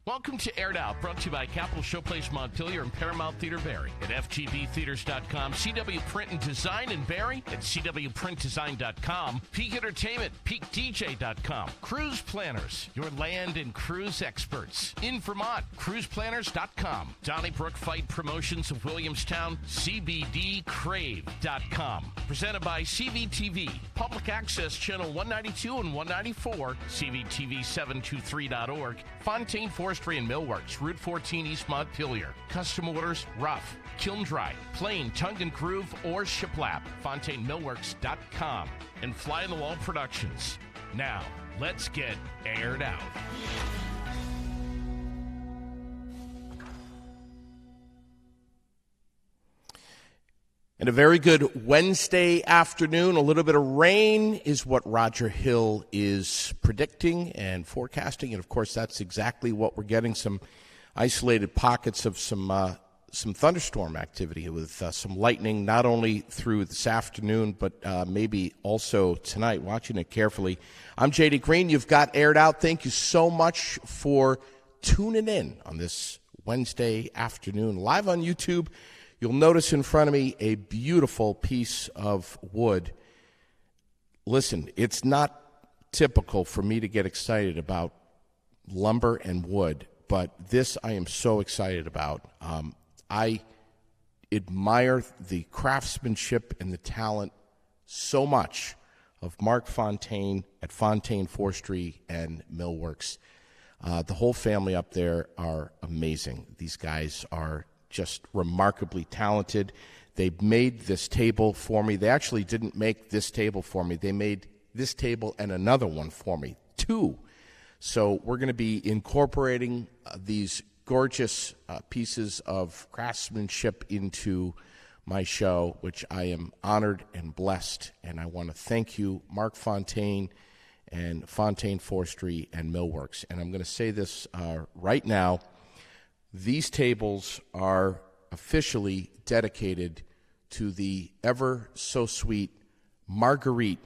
Welcome to Aired Out, brought to you by Capital Showplace Montpelier and Paramount Theater Barrie. At FGBtheaters.com, CW Print and Design in Barrie, at CWPrintDesign.com, Peak Entertainment, PeakDJ.com, Cruise Planners, your land and cruise experts. In Vermont, CruisePlanners.com, Donnybrook Fight Promotions of Williamstown, CBDCrave.com. Presented by CVTV, Public Access Channel 192 and 194, CVTV723.org, Fontaine Forestry and Millworks, Route 14 East Montpelier. Custom orders, rough, kiln dry, plain, tongue and groove, or shiplap. FontaineMillworks.com and Fly on the Wall Productions. Now, let's get aired out. And a very good Wednesday afternoon. A little bit of rain is what Roger Hill is predicting and forecasting. And, of course, that's exactly what we're getting, some isolated pockets of some thunderstorm activity with some lightning, not only through this afternoon, but maybe also tonight. Watching it carefully. I'm J.D. Green. You've got Aired Out. Thank you so much for tuning in on this Wednesday afternoon. Live on YouTube. You'll notice in front of me a beautiful piece of wood. Listen, it's not typical for me to get excited about lumber and wood, but this I am so excited about. I admire the craftsmanship and the talent so much of Mark Fontaine at Fontaine Forestry and Millworks. The whole family up there are amazing. These guys are just remarkably talented. They made this table for me. They actually didn't make this table for me. They made this table and another one for me, two. So we're going to be incorporating these gorgeous pieces of craftsmanship into my show, which I am honored and blessed. And I want to thank you, Mark Fontaine and Fontaine Forestry and Millworks. And I'm going to say this right now. These tables are officially dedicated to the ever so sweet Marguerite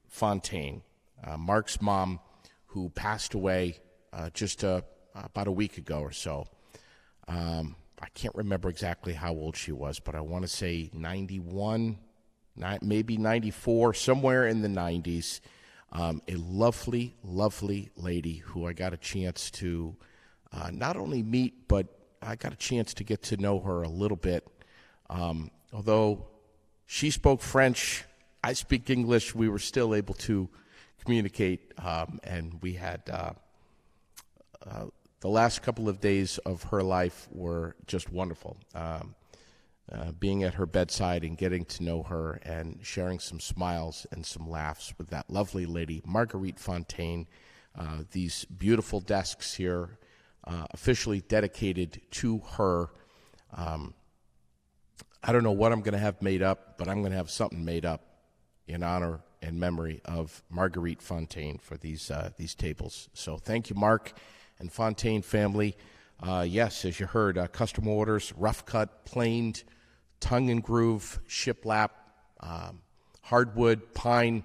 Fontaine, Mark's mom, who passed away just about a week ago or so. I can't remember exactly how old she was, but I want to say 91, maybe 94, somewhere in the 90s. A lovely, lovely lady who I got a chance to not only meet, but I got a chance to get to know her a little bit. Although she spoke French, I speak English, we were still able to communicate, and we had the last couple of days of her life were just wonderful. Being at her bedside and getting to know her and sharing some smiles and some laughs with that lovely lady, Marguerite Fontaine. These beautiful desks here, officially dedicated to her. I don't know what I'm going to have made up, but I'm going to have something made up in honor and memory of Marguerite Fontaine for these tables. So thank you, Mark and Fontaine family. Yes, as you heard, custom orders, rough cut, planed, tongue and groove, shiplap, hardwood, pine,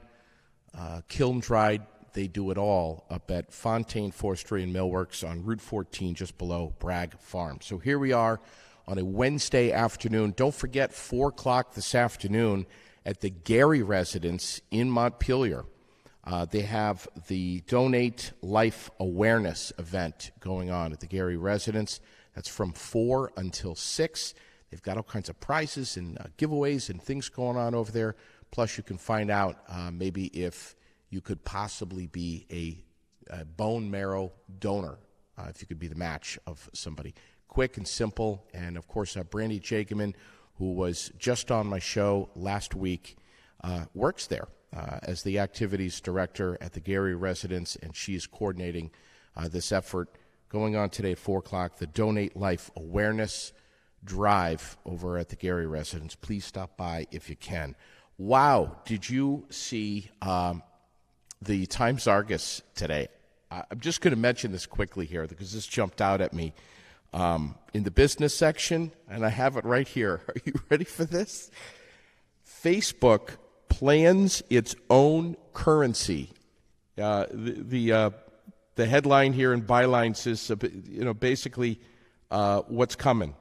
kiln dried. They do it all up at Fontaine Forestry and Millworks on Route 14, just below Bragg Farm. So here we are on a Wednesday afternoon. Don't forget, 4 o'clock this afternoon at the Gary Residence in Montpelier. They have the Donate Life Awareness event going on at the Gary Residence. That's from 4 until 6. They've got all kinds of prizes and giveaways and things going on over there. Plus, you can find out maybe if you could possibly be a bone marrow donor, if you could be the match of somebody. Quick and simple. And, of course, Brandy Jageman, who was just on my show last week, works there as the activities director at the Gary Residence, and she's coordinating this effort going on today at 4 o'clock, the Donate Life Awareness Drive over at the Gary Residence. Please stop by if you can. Wow, did you see the Times-Argus today? I'm just going to mention this quickly here because this jumped out at me. In the business section, and I have it right here. Are you ready for this? Facebook plans its own currency. The the headline here in byline says, basically what's coming.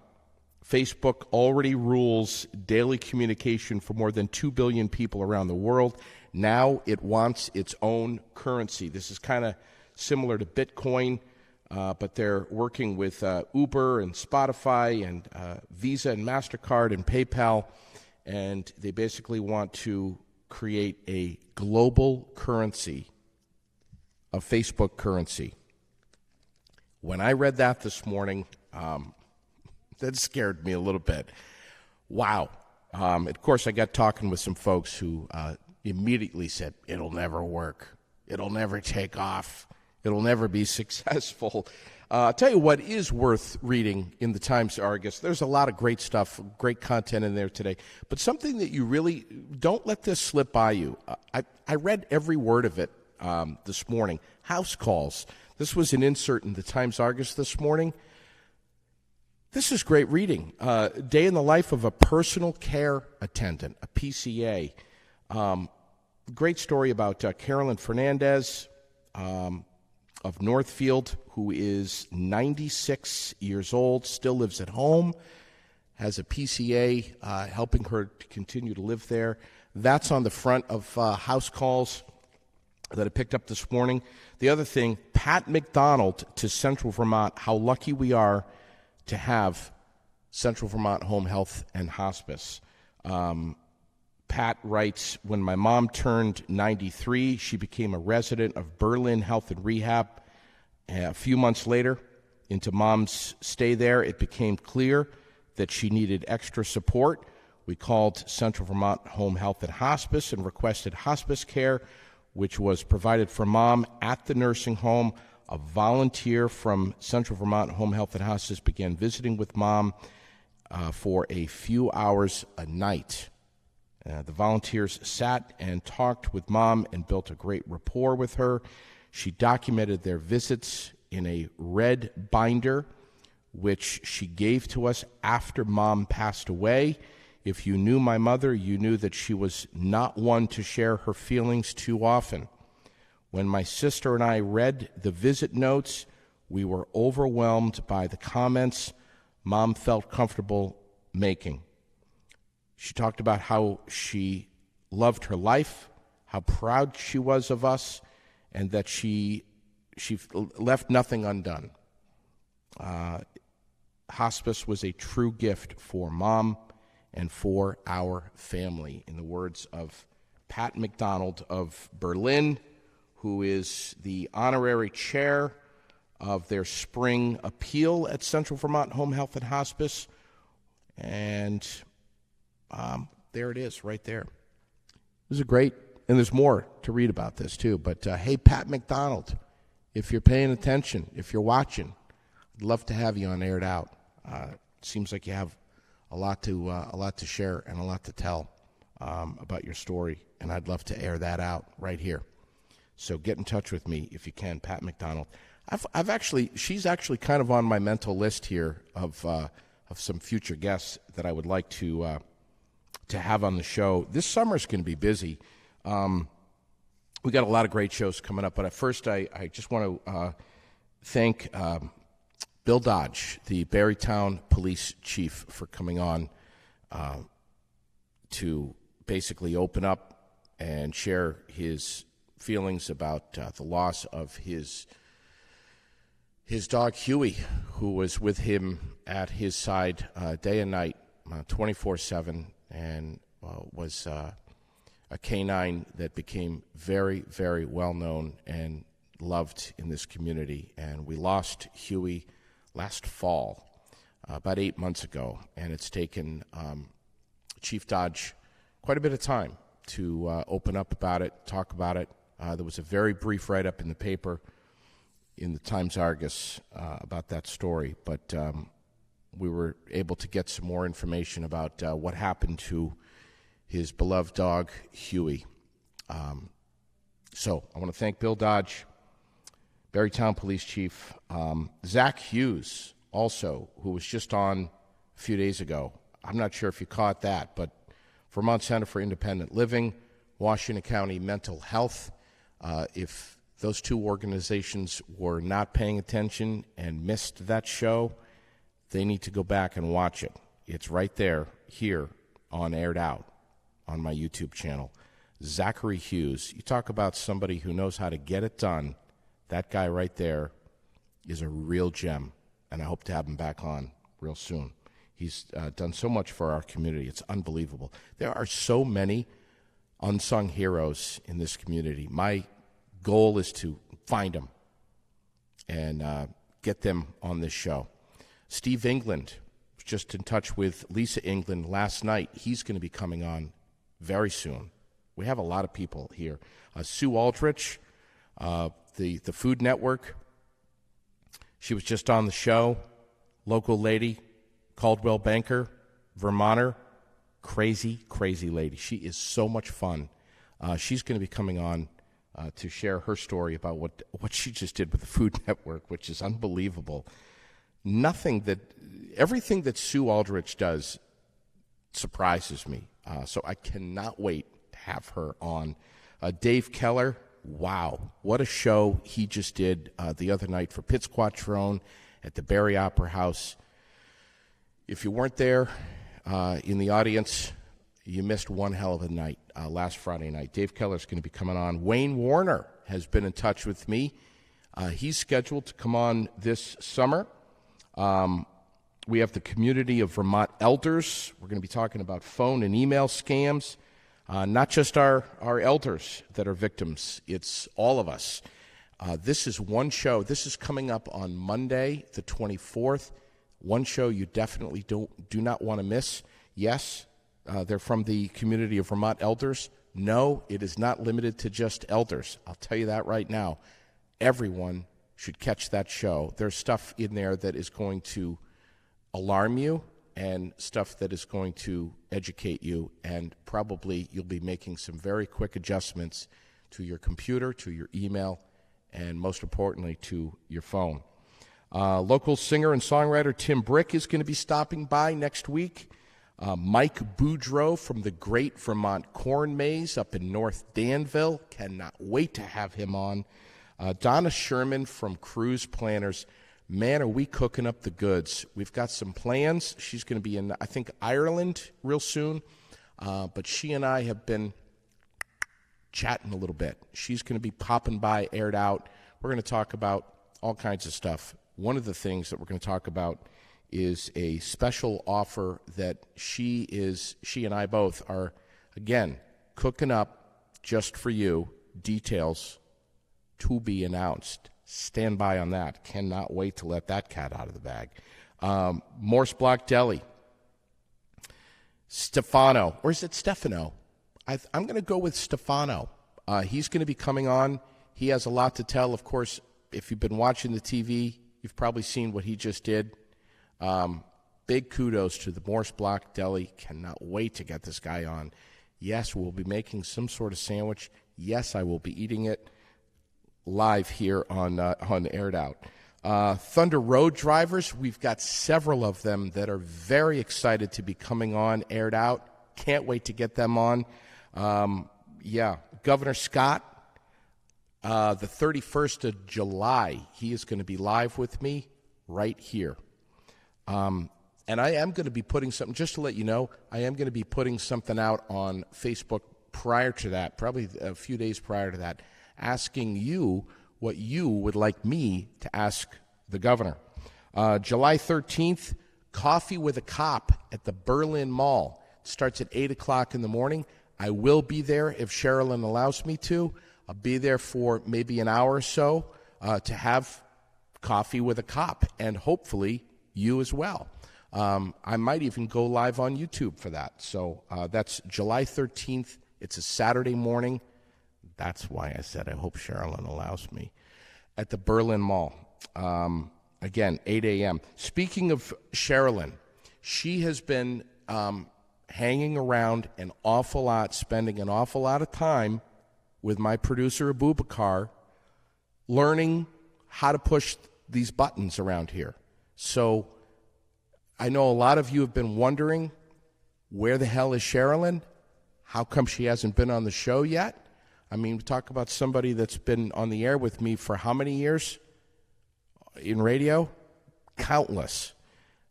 Facebook already rules daily communication for more than 2 billion people around the world. Now it wants its own currency. This is kind of similar to Bitcoin, but they're working with Uber and Spotify and Visa and MasterCard and PayPal, and they basically want to create a global currency, a Facebook currency. When I read that this morning, that scared me a little bit. Wow. Of course, I got talking with some folks who immediately said, it'll never work. It'll never take off. It'll never be successful. I'll tell you what is worth reading in the Times-Argus. There's a lot of great stuff, great content in there today. But something that you really, don't let this slip by you. I read every word of it this morning. House calls. This was an insert in the Times-Argus this morning. This is great reading. Day in the life of a personal care attendant, a PCA. Great story about Carolyn Fernandez of Northfield, who is 96 years old, still lives at home, has a PCA helping her to continue to live there. That's on the front of House Calls that I picked up this morning. The other thing, Pat McDonald to Central Vermont, how lucky we are to have Central Vermont Home Health and Hospice. Pat writes, when my mom turned 93, she became a resident of Berlin Health and Rehab. A few months later, into Mom's stay there, it became clear that she needed extra support. We called Central Vermont Home Health and Hospice and requested hospice care, which was provided for Mom at the nursing home. A volunteer from Central Vermont Home Health and Hospice began visiting with Mom for a few hours a night. The volunteers sat and talked with Mom and built a great rapport with her. She documented their visits in a red binder, which she gave to us after Mom passed away. If you knew my mother, you knew that she was not one to share her feelings too often. When my sister and I read the visit notes, we were overwhelmed by the comments Mom felt comfortable making. She talked about how she loved her life, how proud she was of us, and that she left nothing undone. Hospice was a true gift for Mom and for our family, in the words of Pat McDonald of Berlin, who is the honorary chair of their spring appeal at Central Vermont Home Health and Hospice. And there it is, right there. This is great, and there's more to read about this, too. But, hey, Pat McDonald, if you're paying attention, if you're watching, I'd love to have you on Air It Out. It seems like you have a lot to share and a lot to tell about your story, and I'd love to air that out right here. So get in touch with me if you can, Pat McDonald. She's actually kind of on my mental list here of some future guests that I would like to have on the show. This summer's going to be busy. We got a lot of great shows coming up, but at first I just want to thank Bill Dodge, the Barrytown Police Chief, for coming on to basically open up and share his feelings about the loss of his dog Huey, who was with him at his side day and night, 24/7, and was a canine that became very, very well known and loved in this community. And we lost Huey last fall, about 8 months ago, and it's taken Chief Dodge quite a bit of time to open up about it, talk about it. There was a very brief write-up in the paper, in the Times-Argus, about that story, but we were able to get some more information about what happened to his beloved dog, Huey. So I want to thank Bill Dodge, Barrytown Police Chief, Zach Hughes, also, who was just on a few days ago. I'm not sure if you caught that, but Vermont Center for Independent Living, Washington County Mental Health. If those two organizations were not paying attention and missed that show, they need to go back and watch it. It's right there, here, on Aired Out, on my YouTube channel. Zachary Hughes. You talk about somebody who knows how to get it done. That guy right there is a real gem, and I hope to have him back on real soon. He's done so much for our community. It's unbelievable. There are so many unsung heroes in this community. My goal is to find them and get them on this show. Steve England was just in touch with Lisa England last night. He's going to be coming on very soon. We have a lot of people here. Sue Aldrich, the Food Network. She was just on the show. Local lady, Caldwell Banker, Vermonter. Crazy, crazy lady. She is so much fun. She's going to be coming on to share her story about what she just did with the Food Network, which is unbelievable. Everything that Sue Aldrich does surprises me. So I cannot wait to have her on. Dave Keller, wow, what a show he just did the other night for Pitts Quattrone at the Barry Opera House. If you weren't there in the audience, you missed one hell of a night last Friday night. Dave Keller's going to be coming on. Wayne Warner has been in touch with me. He's scheduled to come on this summer. We have the community of Vermont elders. We're going to be talking about phone and email scams. Not just our elders that are victims. It's all of us. This is one show. This is coming up on Monday, the 24th. One show you definitely do not want to miss. Yes, they're from the community of Vermont elders. No, it is not limited to just elders. I'll tell you that right now. Everyone should catch that show. There's stuff in there that is going to alarm you and stuff that is going to educate you, and probably you'll be making some very quick adjustments to your computer, to your email, and most importantly, to your phone. Local singer and songwriter Tim Brick is going to be stopping by next week. Mike Boudreau from the Great Vermont Corn Maze up in North Danville. Cannot wait to have him on. Donna Sherman from Cruise Planners. Man, are we cooking up the goods. We've got some plans. She's going to be in, I think, Ireland real soon. But she and I have been chatting a little bit. She's going to be popping by, Aired Out. We're going to talk about all kinds of stuff. One of the things that we're going to talk about is a special offer that she and I both are, again, cooking up just for you. Details to be announced. Stand by on that. Cannot wait to let that cat out of the bag. Morse Block Deli. Stefano. Or is it Stefano? I'm going to go with Stefano. He's going to be coming on. He has a lot to tell. Of course, if you've been watching the TV, you've probably seen what he just did. Big kudos to the Morse Block Deli. Cannot wait to get this guy on. Yes, we'll be making some sort of sandwich. Yes, I will be eating it live here on Aired Out. Thunder Road Drivers, we've got several of them that are very excited to be coming on Aired Out. Can't wait to get them on. Governor Scott, the 31st of July, he is going to be live with me right here. And I am going to be putting something, just to let you know, I am going to be putting something out on Facebook prior to that, probably a few days prior to that, asking you what you would like me to ask the governor. July 13th, Coffee with a Cop at the Berlin Mall. It starts at 8 o'clock in the morning. I will be there if Sherilyn allows me to. I'll be there for maybe an hour or so to have coffee with a cop, and hopefully you as well. I might even go live on YouTube for that. So that's July 13th. It's a Saturday morning. That's why I said I hope Sherilyn allows me. At the Berlin Mall. Again, 8 a.m. Speaking of Sherilyn, she has been hanging around an awful lot, spending an awful lot of time with my producer, Abubakar, learning how to push these buttons around here. So I know a lot of you have been wondering, where the hell is Sherilyn? How come she hasn't been on the show yet? I mean, talk about somebody that's been on the air with me for how many years in radio? Countless.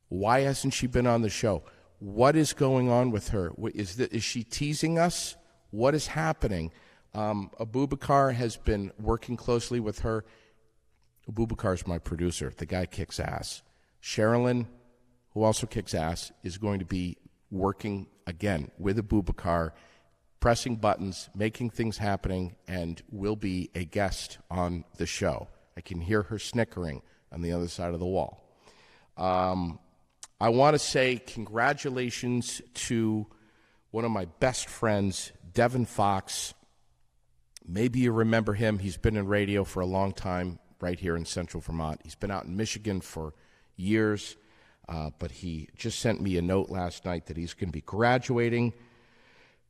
Why hasn't she been on the show? What is going on with her? Is she teasing us? What is happening? Abubakar has been working closely with her. Abubakar is my producer. The guy kicks ass. Sherilyn, who also kicks ass, is going to be working again with Abubakar, pressing buttons, making things happening, and will be a guest on the show. I can hear her snickering on the other side of the wall. I want to say congratulations to one of my best friends, Devin Fox. Maybe you remember him. He's been in radio for a long time right here in Central Vermont. He's been out in Michigan for years, but he just sent me a note last night that he's going to be graduating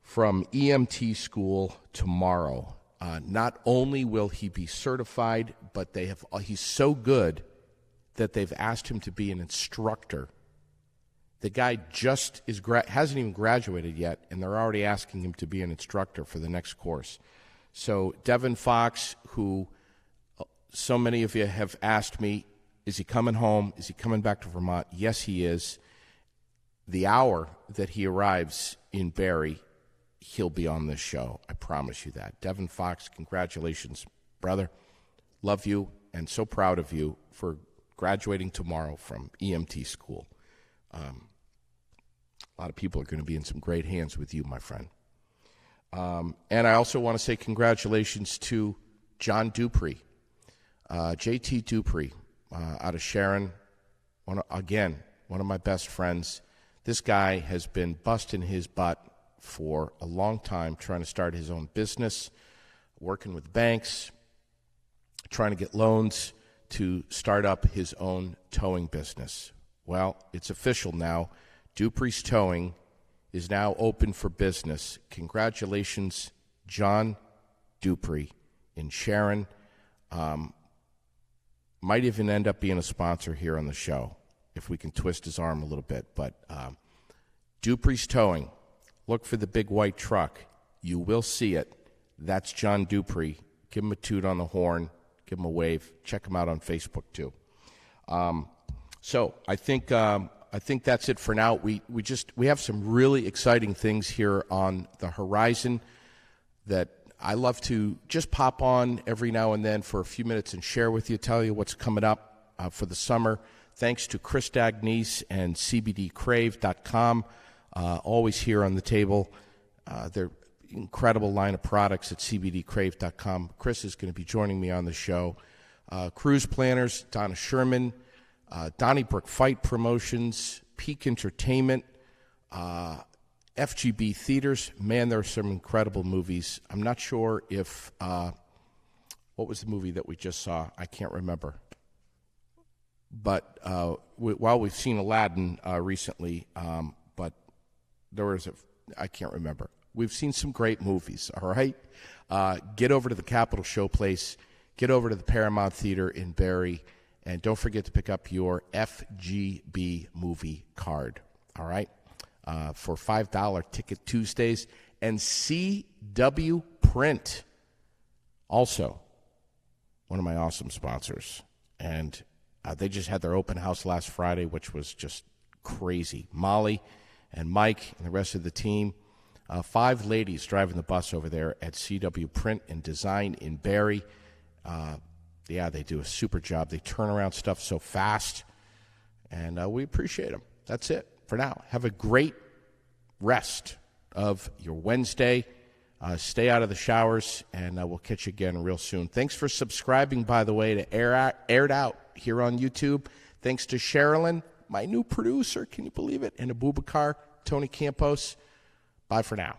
from EMT school tomorrow. Not only will he be certified, but he's so good that they've asked him to be an instructor. The guy just hasn't even graduated yet, and they're already asking him to be an instructor for the next course. So Devin Fox, who so many of you have asked me, is he coming home? Is he coming back to Vermont? Yes, he is. The hour that he arrives in Barrie, he'll be on this show. I promise you that. Devin Fox, congratulations, brother. Love you and so proud of you for graduating tomorrow from EMT school. A lot of people are going to be in some great hands with you, my friend. And I also want to say congratulations to John Dupree, JT Dupree, out of Sharon. One of my best friends. This guy has been busting his butt for a long time, trying to start his own business, working with banks, trying to get loans to start up his own towing business. Well, it's official now. Dupree's Towing is now open for business. Congratulations, John Dupree in Sharon. Might even end up being a sponsor here on the show if we can twist his arm a little bit. But Dupree's Towing, look for the big white truck. You will see it. That's John Dupree. Give him a toot on the horn. Give him a wave. Check him out on Facebook too. So I think that's it for now. We have some really exciting things here on the horizon that I love to just pop on every now and then for a few minutes and share with you, tell you what's coming up for the summer. Thanks to Chris Dagnese and CBDcrave.com, always here on the table. They're incredible line of products at CBDcrave.com. Chris is going to be joining me on the show. Cruise Planners, Donna Sherman, Donnybrook Fight Promotions, Peak Entertainment, FGB Theaters. Man, there are some incredible movies. I'm not sure if, what was the movie that we just saw? I can't remember. But while we've seen Aladdin recently, but there was I can't remember. We've seen some great movies, all right? Get over to the Capitol Showplace. Get over to the Paramount Theater in Barrie. And don't forget to pick up your FGB movie card, all right? For $5 Ticket Tuesdays. And CW Print, also one of my awesome sponsors. And they just had their open house last Friday, which was just crazy. Molly and Mike and the rest of the team. 5 ladies driving the bus over there at CW Print and Design in Barrie. Yeah, they do a super job. They turn around stuff so fast, and we appreciate them. That's it for now. Have a great rest of your Wednesday. Stay out of the showers, and we'll catch you again real soon. Thanks for subscribing, by the way, to Aired Out here on YouTube. Thanks to Sherilyn, my new producer. Can you believe it? And Abubakar, Tony Campos. Bye for now.